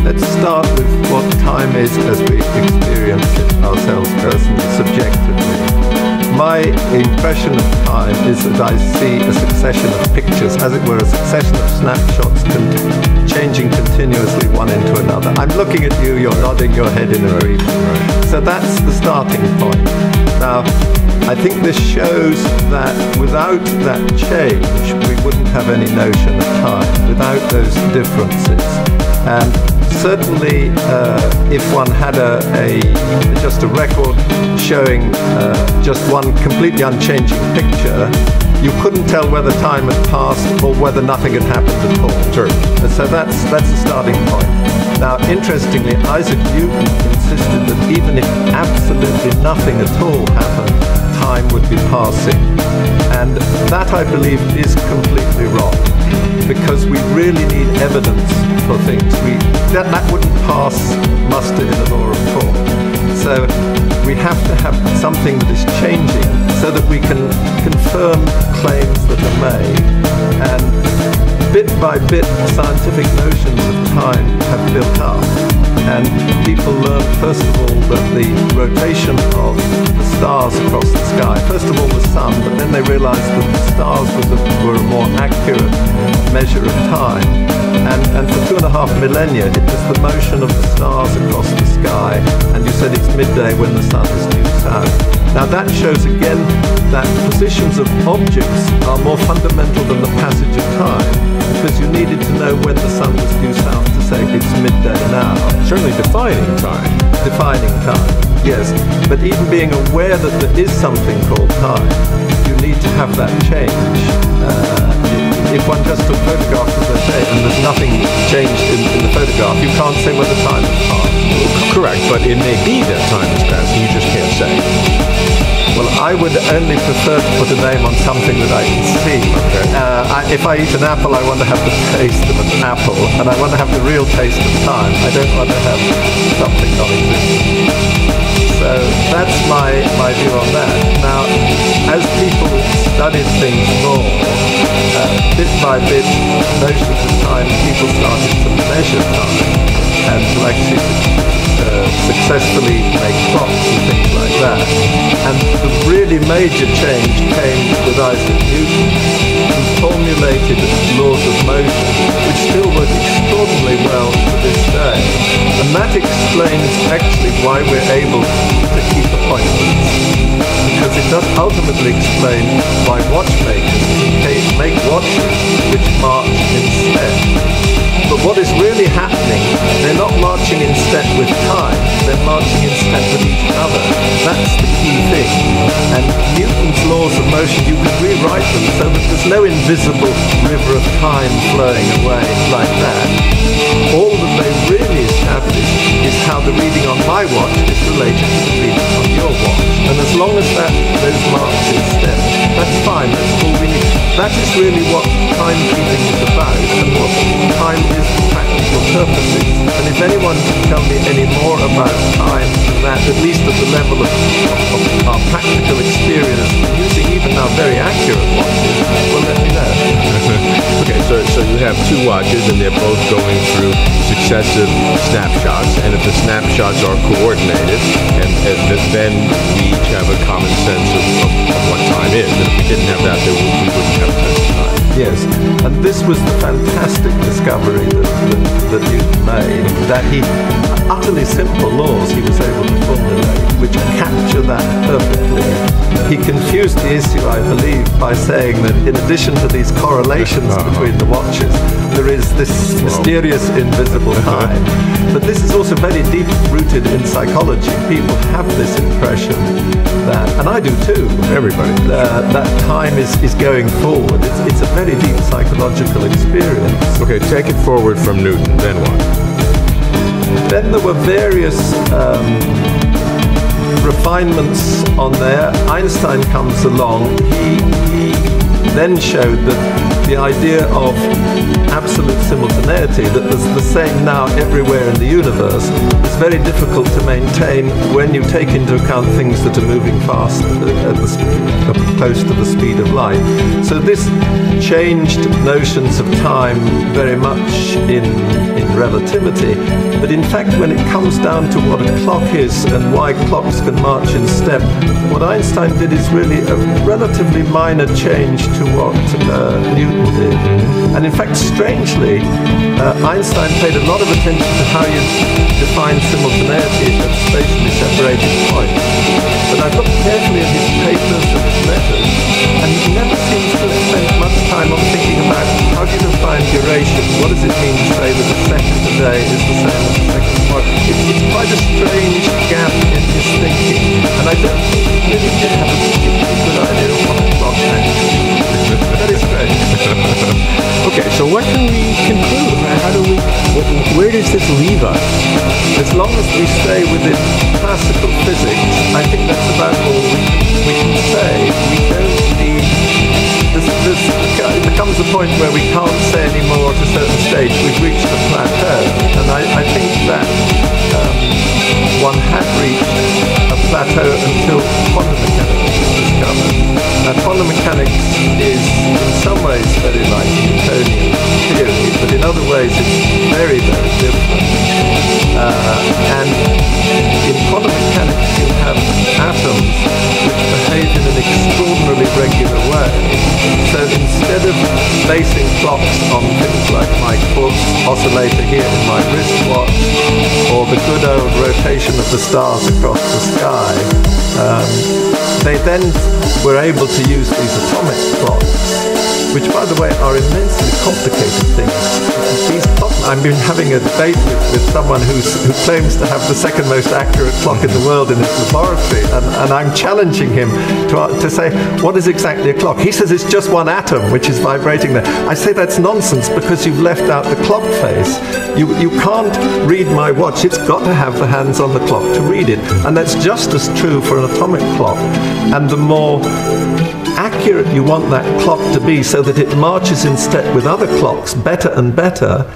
let's start with what time is as we experience it ourselves personally, subjectively. My impression of time is that I see a succession of pictures, as it were, a succession of snapshots changing continuously one into another. I'm looking at you, you're nodding your head in agreement. Right. So that's the starting point. Now, I think this shows that without that change, we wouldn't have any notion of time, without those differences. And certainly, if one had just a record showing just one completely unchanging picture, you couldn't tell whether time had passed or whether nothing had happened at all. Sure. So that's the starting point. Now, interestingly, Isaac Newton insisted that even if absolutely nothing at all happened, time would be passing. And that, I believe, is completely wrong, because we really need evidence for things. That wouldn't pass muster in a law of form. So we have to have something that is changing so that we can confirm claims that are made. And bit by bit, scientific notions of time have built up. And people learn, first of all, that the rotation of the stars across the sky, first of all the sun, but then they realized that the stars were a more accurate measure of time. And for 2.5 millennia, it was the motion of the stars across the sky, and you said it's midday when the sun is due south. Now that shows again that positions of objects are more fundamental than the passage of time, because you needed to know when the sun was due south to say it's midday now. Certainly defining time. Defining time, yes. But even being aware that there is something called time, you need to have that change. If one just took photographs of the day and there's nothing changed in the photograph, you can't say whether time has passed. Correct, but it may be that time has passed, and you just can't say. Well, I would only prefer to put a name on something that I can see. Okay. If I eat an apple, I want to have the taste of an apple, and I want to have the real taste of time. I don't want to have something non-existent. So that's my view on that. Now, as people studied things more, bit by bit, notions of time, people started to measure time and to actually successfully make clocks and things like that. And the really major change came with Isaac Newton, who formulated laws of motion, which still work extraordinarily well to this day. And that explains actually why we're able to keep appointments, because it does ultimately explain why watchmakers make watches which march in step. But what is really happening, they're not marching in step with time, they're marching in step with each other. That's the key thing. And Newton's laws of motion, you can rewrite them so that there's no invisible river of time flowing away like that. All that they really establish is how the reading on my watch is related to the reading on your watch. And as long as those march in step, that's fine, that's all we need. That is really what timekeeping is about, and what time is for practical purposes. And if anyone can tell me any more about time than that, at least at the level of our practical experience, using even our very accurate watches, well, let me know. Okay, so you have two watches, and they're both going through successive snapshots, and if the snapshots are coordinated, and then we each have a common sense of what time is. And if we didn't have that, then we wouldn't have a sense of time. Yes, and this was the fantastic discovery that Newton made, that he, utterly simple laws he was able to formulate, which capture that perfectly. He confused the issue, I believe, by saying that in addition to these correlations between the watches, there is this mysterious invisible time. But this is also very deep rooted in psychology. People have this impression that, and I do too, everybody, that time is going forward. It's a very deep psychological experience. Okay, take it forward from Newton, then what? Then there were various refinements on there. Einstein comes along. He then showed that the idea of absolute simultaneity, that there's the same now everywhere in the universe, is very difficult to maintain when you take into account things that are moving fast close to the speed of light. So this changed notions of time very much in relativity, but in fact when it comes down to what a clock is and why clocks can march in step, what Einstein did is really a relatively minor change to what Newton did. And in fact, strangely, Einstein paid a lot of attention to how you define simultaneity at spatially separated points. But I've looked carefully at his papers and his letters, and he never seems to have spent much time on thinking about how do you define duration? What does it mean to say that a second a day is the same as a second tomorrow? It's quite a strange gap in his thinking, and I don't think he really did have a particularly good idea of what a clock meant. That is great. Okay, so what can we conclude? Where does this leave us? As long as we stay within classical physics, I think that's about all we can say. We don't need... There comes a point where we can't say any more at a certain stage. We've reached a plateau, and I think that one had reached a plateau until quantum mechanics was discovered. Now, quantum mechanics is in some ways very like Newtonian theory, but in other ways it's very, very different. And in quantum mechanics you have atoms which behave in an extraordinarily regular way. So instead of basing clocks on things like my oscillator here in my wristwatch, or the good old rotation of the stars across the sky, they then were able to use these atomic clocks, which, by the way, are immensely complicated things. These clocks, I've been having a debate with someone who claims to have the second most accurate clock in the world in his laboratory, and I'm challenging him to say, what is exactly a clock? He says it's just one atom which is vibrating there. I say that's nonsense, because you've left out the clock face. You can't read my watch. It's got to have the hands on the clock to read it, and that's just as true for an atomic clock. And the more accurate you want that clock to be so that it marches in step with other clocks better and better,